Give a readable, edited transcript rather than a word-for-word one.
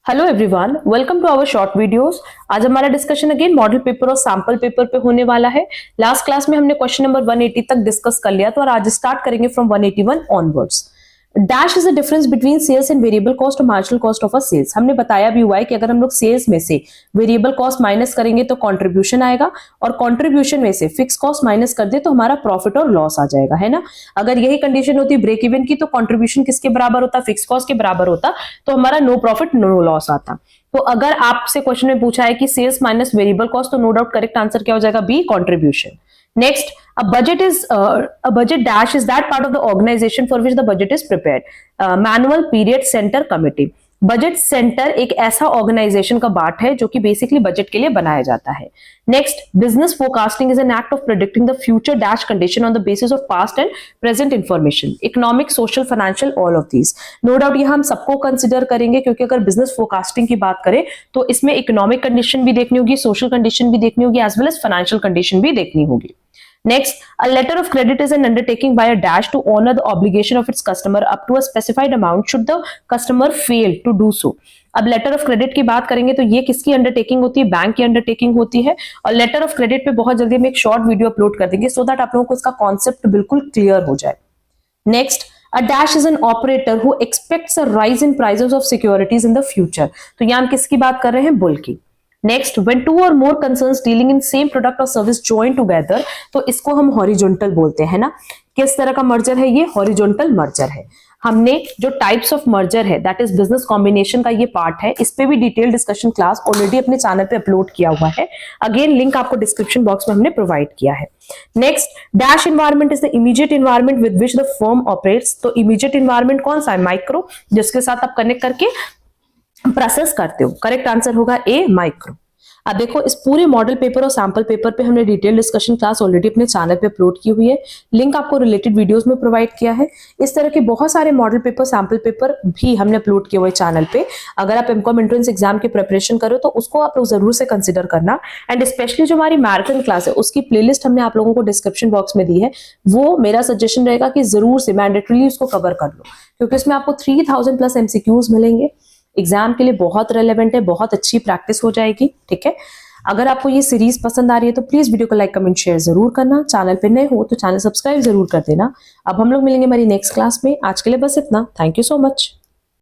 Hello everyone, welcome to our short videos. आज हमारा discussion again model paper और sample paper पे होने वाला है। लास्ट क्लास में हमने क्वेश्चन नंबर 180 तक डिस्कस कर लिया, तो और आज स्टार्ट करेंगे from 181 onwards. Dash is the difference between sales and variable cost और marginal cost of a sales. हमने बताया भी हुआ है कि अगर हम लोग सेल्स में से वेरिएबल कॉस्ट माइनस करेंगे तो कंट्रीब्यूशन आएगा, और कंट्रीब्यूशन में से फिक्स कॉस्ट माइनस कर दे तो हमारा प्रॉफिट और लॉस आ जाएगा, है ना। अगर यही कंडीशन होती ब्रेक इवन की, तो कंट्रीब्यूशन किसके बराबर होता, फिक्स कॉस्ट के बराबर होता, तो हमारा नो प्रॉफिट नो लॉस आता। तो अगर आपसे क्वेश्चन में पूछा है कि सेल्स माइनस वेरिएबल कॉस्ट, तो नो डाउट करेक्ट आंसर क्या हो जाएगा, B, contribution. Next, a budget dash is that part of the organization for which the budget is prepared. Manual, period, center, committee. Budget centre एक ऐसा organisation का part है जो कि बेसिकली बजट के लिए बनाया जाता है। Next, business forecasting is an act of predicting the future dash condition on the basis of past and present information. Economic, social, financial, all of these. No doubt ये हम सबको कंसिडर करेंगे, क्योंकि अगर बिजनेस फोरकास्टिंग की बात करें तो इसमें इकोनॉमिक कंडीशन भी देखनी होगी, सोशल कंडीशन भी देखनी होगी, as well as financial condition भी देखनी होगी। Next, a letter of credit is an undertaking by a dash to honor the obligation of its customer up to a specified amount should the customer fail to do so. अब letter of credit की बात करेंगे तो ये किसकी undertaking होती है, bank की अंडरटेकिंग होती है। और लेटर ऑफ क्रेडिट पे बहुत जल्दी हम एक शॉर्ट वीडियो अपलोड कर देंगे, सो दैट आप लोगों को इसका कॉन्सेप्ट बिल्कुल क्लियर हो जाए। Next, a dash is an operator who expects a rise in prices of securities in the future. तो यहाँ हम किसकी बात कर रहे हैं, बुल की। Next, when two or more concerns dealing in same product or service join together, तो इसको हम हॉरिजॉन्टल बोलते हैं ना। किस तरह का मर्जर है ये, हॉरिजॉन्टल मर्जर है। हमने जो टाइप्स ऑफ मर्जर है, दैट इज बिजनेस कॉम्बिनेशन का ये पार्ट है। इस पे भी डिटेल डिस्कशन क्लास ऑलरेडी अपने चैनल पे अपलोड किया हुआ है। अगेन लिंक आपको डिस्क्रिप्शन बॉक्स में हमने प्रोवाइड किया है। Next, dash environment is the immediate environment with which the firm operates. तो इमीडिएट इन्वायरमेंट कौन सा है, माइक्रो, जिसके साथ आप कनेक्ट करके प्रोसेस करते हो। करेक्ट आंसर होगा ए, माइक्रो। अब देखो, इस पूरे मॉडल पेपर और सैंपल पेपर पे हमने डिटेल डिस्कशन क्लास ऑलरेडी अपने चैनल पे अपलोड की हुई है। लिंक आपको रिलेटेड वीडियोस में प्रोवाइड किया है। इस तरह के बहुत सारे मॉडल पेपर, सैंपल पेपर भी हमने अपलोड किए हुए चैनल पे। अगर आप एमकॉम एंट्रेंस एग्जाम की प्रिपरेशन करो तो उसको आप लोग जरूर से कंसिडर करना। एंड स्पेशली जो हमारी मैराथन क्लास है उसकी प्लेलिस्ट हमने आप लोगों को डिस्क्रिप्शन बॉक्स में दी है। वो मेरा सजेशन रहेगा कि जरूर से मैंडेटरीली उसको कवर कर लो, क्योंकि इसमें आपको 3000 प्लस एमसीक्यूज मिलेंगे। एग्जाम के लिए बहुत रेलेवेंट है, बहुत अच्छी प्रैक्टिस हो जाएगी। ठीक है, अगर आपको ये सीरीज पसंद आ रही है तो प्लीज वीडियो को लाइक, कमेंट, शेयर जरूर करना। चैनल पे नए हो तो चैनल सब्सक्राइब जरूर कर देना। अब हम लोग मिलेंगे हमारी नेक्स्ट क्लास में। आज के लिए बस इतना। Thank you so much.